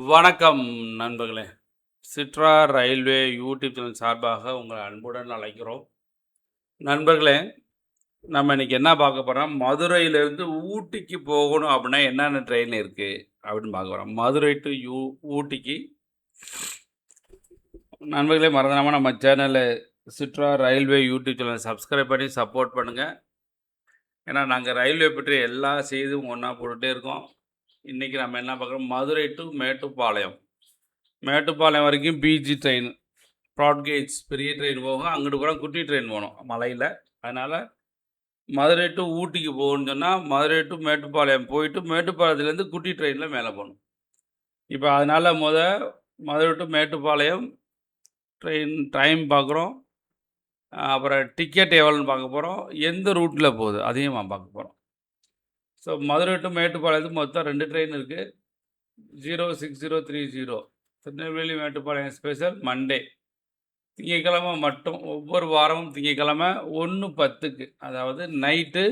வணக்கம் நண்பர்களே. சிட்ரா railway YouTube channel சார்பாக உங்களை அன்புடன் அழைக்கிறோம். நண்பர்களே, நம்ம இன்னைக்கு என்ன பார்க்க போறோம், மதுரையிலேருந்து ஊட்டிக்கு போகணும் அப்படின்னா என்னென்ன ட்ரெயின் இருக்கு அப்படின்னு பார்க்க போறோம். மதுரை டு ஊட்டிக்கு. நண்பர்களே, மறந்துடாம நம்ம சேனலை சிட்ரா ரயில்வே யூடியூப் சேனலை சப்ஸ்கிரைப் பண்ணி சப்போர்ட் பண்ணுங்கள். ஏன்னா நாங்கள் ரயில்வே பற்றி எல்லா செய்தியும் ஒன்றா போட்டுகிட்டே இருக்கோம். இன்றைக்கி நம்ம என்ன பார்க்குறோம், மதுரை டு மேட்டுப்பாளையம். மேட்டுப்பாளையம் வரைக்கும் பிஜி ட்ரெயின், ப்ராட்கேஜ் பெரிய ட்ரெயின் போகும். அங்கிட்டு கூட குட்டி ட்ரெயின் போகணும் மலையில். அதனால் மதுரை டு ஊட்டிக்கு போகணுன்னு சொன்னால் மதுரை டு மேட்டுப்பாளையம் போயிட்டு மேட்டுப்பாளையத்துலேருந்து குட்டி ட்ரெயினில் மேலே போகணும். இப்போ அதனால் Madurai to Mettupalayam train time பார்க்குறோம். அப்புறம் டிக்கெட் எவ்வளோன்னு பார்க்க போகிறோம். எந்த ரூட்டில் போகுது அதையும் பார்க்க போகிறோம். ஸோ மதுரை டு மேட்டுப்பாளையத்துக்கு மொத்தம் 2 ட்ரெயின் இருக்குது. 06030 திருநெல்வேலி மேட்டுப்பாளையம் ஸ்பெஷல் மண்டே, திங்கக்கிழமை மட்டும். ஒவ்வொரு வாரமும் திங்கக்கிழமை 1:10க்கு, அதாவது நைட்டு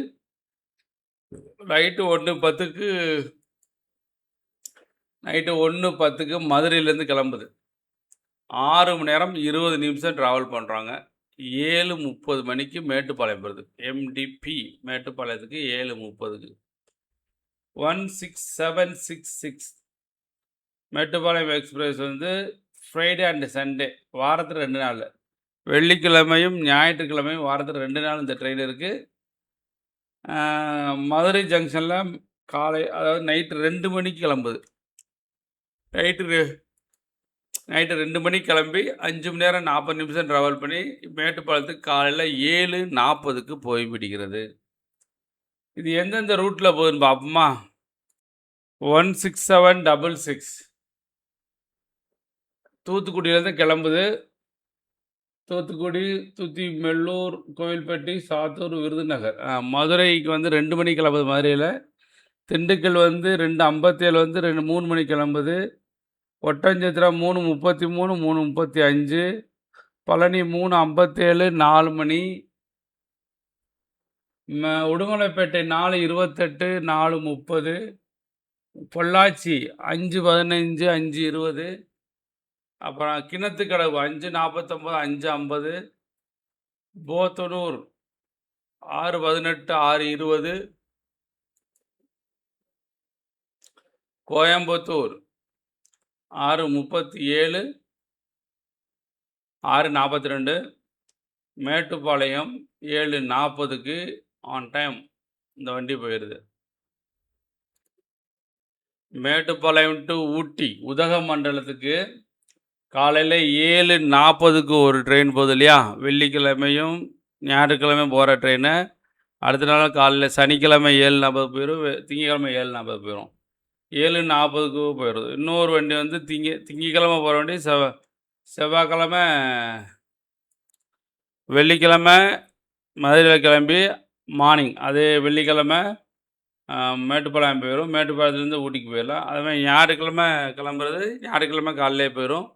1:10க்கு மதுரையிலேருந்து கிளம்புது. 6 மணி நேரம் 20 நிமிஷம் ட்ராவல் பண்ணுறாங்க. 7:30 மணிக்கு மேட்டுப்பாளையம் வருது. எம்டிபி மேட்டுப்பாளையத்துக்கு 7:30க்கு. 16766 மேட்டுப்பாளையம் எக்ஸ்பிரஸ் வந்து ஃப்ரைடே அண்டு சண்டே, வாரத்தில் 2 நாள், வெள்ளிக்கிழமையும் ஞாயிற்றுக்கிழமையும் வாரத்தில் 2 நாள் இந்த ட்ரெயின் இருக்குது. மதுரை ஜங்ஷனில் காலை, அதாவது நைட்டு 2 மணிக்கு கிளம்புது. நைட்டு 2 மணிக்கு கிளம்பி 5 மணி நேரம் 40 நிமிஷம் ட்ராவல் பண்ணி மேட்டுப்பாளையத்துக்கு காலையில் 7:40க்கு போய் பிடிக்கிறது. இது எந்தெந்த ரூட்டில் போகுதுன்னு பார்ப்போமா. 16766 தூத்துக்குடியிலேருந்து கிளம்புது. தூத்துக்குடி, மெல்லூர், கோவில்பட்டி, சாத்தூர், விருதுநகர். மதுரைக்கு வந்து 2 மணிக்கு கிளம்புது மதுரையில். திண்டுக்கல் வந்து 2:57 வந்து 3 மணிக்கு கிளம்புது. ஒட்டஞ்சத்திரம் 3:33, 3:35. பழனி 3:57, 4 மணி. உடுமலைப்பேட்டை 4:28, 4:30. பொள்ளாச்சி 5:15, 5:20. அப்புறம் கிணத்துக்கடவு 5:49, 5:50. போத்தனூர் 6:18, 6:20. கோயம்புத்தூர் 6:37, 6:42. மேட்டுப்பாளையம் 7:40க்கு ஆன் டைம் இந்த வண்டி போயிடுது. மேட்டுப்பாளையம் டு ஊட்டி உதகமண்டலத்துக்கு காலையில் 7:40க்கு ஒரு ட்ரெயின் போகுது இல்லையா. வெள்ளிக்கிழமையும் ஞாயிற்றுக்கிழமையும் போகிற ட்ரெயினு. அடுத்த நாள் காலையில் சனிக்கிழமை 7:40 போயிடும், திங்கக்கிழமை 7:40 போயிடும். 7:40க்கு போயிடுது. இன்னொரு வண்டி வந்து திங்கக்கிழமை போகிற வண்டி செவ்வாய்க்கிழமை, வெள்ளிக்கிழமை மதுரையில் கிளம்பி மார்னிங், அதே வெள்ளிக்கிழமை மேட்டுப்பாளையம் போயிடும். மேட்டுப்பாளையத்துலேருந்து ஊட்டிக்கு போயிடலாம். அதுமாதிரி ஞாயிற்றுக்கிழமை கிளம்புறது ஞாயிற்றுக்கிழமை காலையிலே போயிடும்.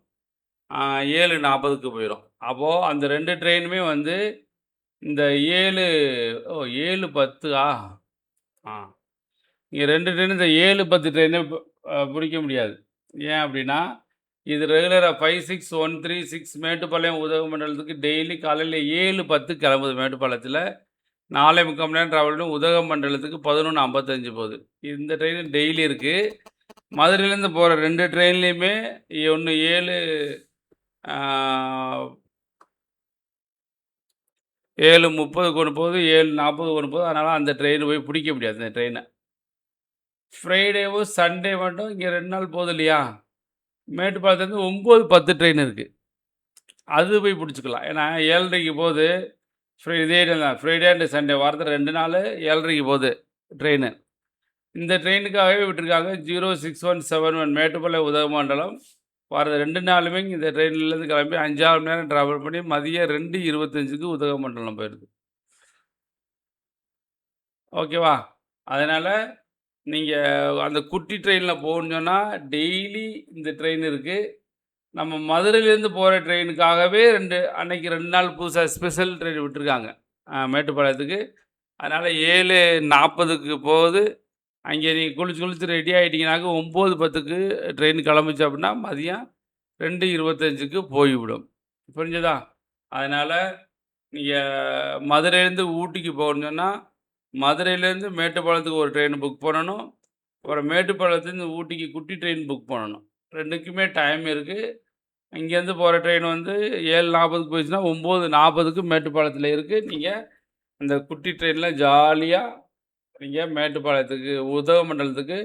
7:40க்கு போயிடும். அப்போது அந்த 2 ட்ரெயினுமே வந்து இந்த 7:10 இங்கே 2 ட்ரெயின், இந்த 7:10 ட்ரெயினை பிடிக்க முடியாது. ஏன் அப்படின்னா, இது ரெகுலராக 56136 மேட்டுப்பாளையம் உதகமண்டலத்துக்கு டெய்லி காலையில் 7:10 கிளம்புது. மேட்டுப்பாளையத்தில் 4.25 மணி நேரம் ட்ராவல் பண்ணி உதகமண்டலத்துக்கு 11:55 போகுது. இந்த ட்ரெயின் டெய்லி இருக்குது. மதுரையிலேருந்து போகிற 2 ட்ரெயின்லேயுமே ஒன்று 7:30 ஒன்று போகுது, 7:40 ஒன்று போகுது. அதனால் அந்த ட்ரெயின் போய் பிடிக்க முடியாது. இந்த ட்ரெயினை ஃப்ரைடேவும் சண்டே மட்டும் இங்கே 2 நாள் போகுது இல்லையா. மேட்டுப்பாளையத்துலேருந்து 9:10 ட்ரெயின் இருக்குது. அது போய் பிடிச்சிக்கலாம். ஏன்னா 7:30க்கு போகுது. இதே தான் ஃப்ரைடே அண்டு சண்டே, வாரத்தில் 2 நாள் 7:30க்கு போகுது ட்ரெயின். இந்த ட்ரெயினுக்காகவே விட்டுருக்காங்க. 06171 மேட்டுப்பாளையம் உதகமண்டலம். வாரத்தில் 2 நாளுமே இந்த ட்ரெயின்லேருந்து கிளம்பி 5-6 மணி நேரம் ட்ராவல் பண்ணி மதியம் 2:25க்கு உதகமண்டலம் போயிடுது. ஓகேவா. அதனால் நீங்கள் அந்த குட்டி ட்ரெயினில் போகணுன்னு சொன்னால் டெய்லி இந்த ட்ரெயின் இருக்குது. நம்ம மதுரையிலேருந்து போகிற ட்ரெயினுக்காகவே அன்னைக்கு 2 நாள் புதுசாக ஸ்பெஷல் ட்ரெயின் விட்டுருக்காங்க மேட்டுப்பாளையத்துக்கு. அதனால் 7:40க்கு போகுது, அங்கே நீங்கள் குளிச்சு ரெடி ஆகிட்டீங்கனாக்க 9:10க்கு ட்ரெயின் கிளம்புச்சு அப்படின்னா மதியம் 2:25க்கு போய்விடும். புரிஞ்சதா? அதனால் நீங்கள் மதுரையிலேருந்து ஊட்டிக்கு போகணுன்னு சொன்னால் மதுரையிலேருந்து மேட்டுப்பாளையத்துக்கு ஒரு ட்ரெயின் புக் பண்ணணும். அப்புறம் மேட்டுப்பாளையத்துலேருந்து ஊட்டிக்கு குட்டி ட்ரெயின் புக் பண்ணணும். 2க்குமே டைம் இருக்குது. இங்கேருந்து போகிற ட்ரெயின் வந்து 7:40க்கு போயிடுச்சுன்னா 9:40க்கு மேட்டுப்பாளையத்தில் இருக்குது. நீங்கள் அந்த குட்டி ட்ரெயினில் ஜாலியாக நீங்கள் மேட்டுப்பாளையத்துக்கு உதகமண்டலத்துக்கு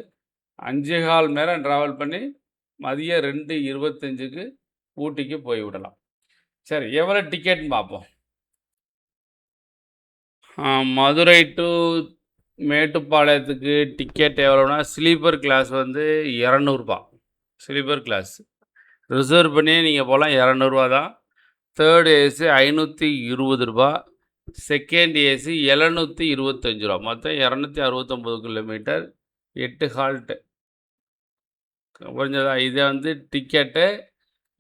5.25 மணி நேரம் ட்ராவல் பண்ணி மதியம் 2:25க்கு ஊட்டிக்கு போய்விடலாம். சரி, எவ்வளோ டிக்கெட்னு பார்ப்போம். மதுரை டு மேட்டுப்பாளையத்துக்கு டிக்கெட் எவ்வளோனா, ஸ்லீப்பர் கிளாஸ் வந்து ரூ. 200. ஸ்லீப்பர் கிளாஸ் ரிசர்வ் பண்ணி நீங்கள் போகலாம். ரூ. 200 தான். தேர்ட் ஏசி ரூ. 520. செகண்ட் ஏசி ரூ. 725. மொத்தம் 269 கிலோமீட்டர், 8 ஹால்ட்டு. புரிஞ்சதா? இதை வந்து டிக்கெட்டு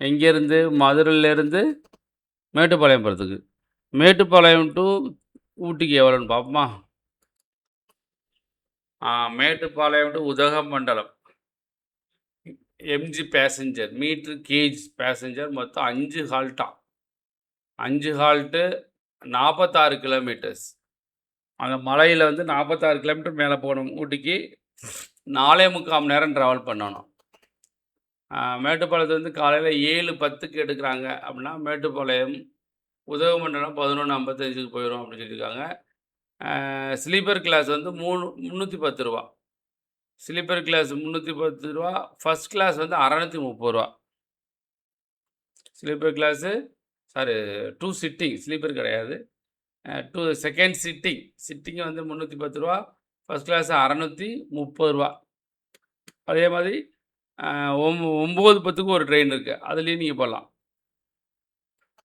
எங்கேருந்து, மதுரையிலேருந்து மேட்டுப்பாளையம் போகிறதுக்கு. மேட்டுப்பாளையம் டு ஊட்டிக்கு எவ்வளோன்னு பார்ப்போமா? Mettupalayam to Udhagamandalam MG passenger metre gauge passenger மொத்தம் 5 ஹால்ட்டாம். 5 ஹால்ட்டு 46 கிலோமீட்டர்ஸ். அந்த மலையில் வந்து 46 கிலோமீட்டர் மேலே போகணும். ஊட்டிக்கு 4.25 மணி நேரம் ட்ராவல் பண்ணணும். மேட்டுப்பாளையத்து வந்து காலையில் 7:10க்கு எடுக்கிறாங்க அப்படின்னா மேட்டுப்பாளையம் உதகமண்டலம் 11:55க்கு போயிடும் அப்படின்னு சொல்லியிருக்காங்க. ஸ்லீப்பர் கிளாஸ் வந்து 310 ஸ்லீப்பர் கிளாஸ் 310. ஃபஸ்ட் கிளாஸ் வந்து 630. Sleeper class two sitting, sleeper கிடையாது. செகண்ட் சிட்டிங் வந்து 310. First class 630. அதே மாதிரி 9:10க்கு ஒரு ட்ரெயின் இருக்குது, அதுலேயும் நீங்கள் போகலாம்.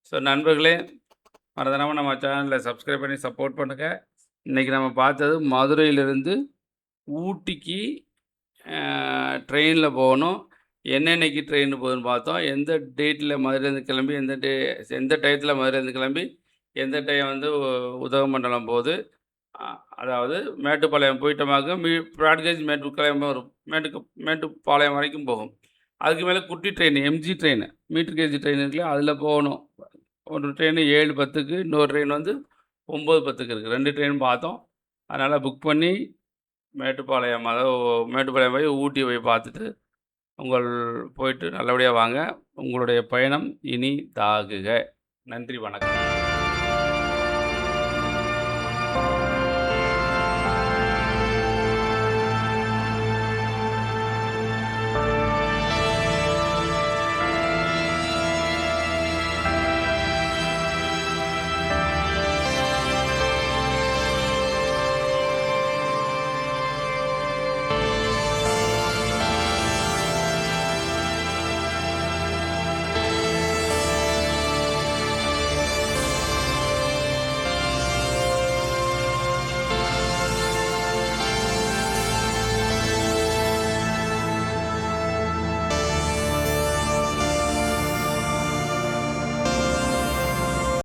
ஸோ நண்பர்களே, மறந்துடாமல் நம்ம சேனலில் சப்ஸ்கிரைப் பண்ணி சப்போர்ட் பண்ணுங்கள். இன்றைக்கி நம்ம பார்த்தது மதுரையிலேருந்து ஊட்டிக்கு ட்ரெயினில் போகணும். என்னென்னைக்கு ட்ரெயின் போகுதுன்னு பார்த்தோம். எந்த டேட்டில் மதுரையிலேருந்து கிளம்பி எந்த டயத்தில் மதுரையிலேருந்து கிளம்பி எந்த டைம் வந்து உதகமண்டலம் போகுது. அதாவது மேட்டுப்பாளையம் போயிட்டோமாக்க ப்ராட்கேஜ் மேட்டுப்பாளையம் வரைக்கும் போகும். அதுக்கு மேலே குட்டி train MG train metre gauge train இருக்குல்ல, அதில் போகணும். ஒரு ட்ரெயின் 7:10க்கு, இன்னொரு ட்ரெயின் வந்து 9:10க்கு இருக்குது. 2 ட்ரெயின் பார்த்தோம். அதனால் புக் பண்ணி மேட்டுப்பாளையம் போய் ஊட்டி போய் பார்த்துட்டு போயிட்டு நல்லபடியாக வாங்க. உங்களுடைய பயணம் இனி தாகுக. நன்றி, வணக்கம்.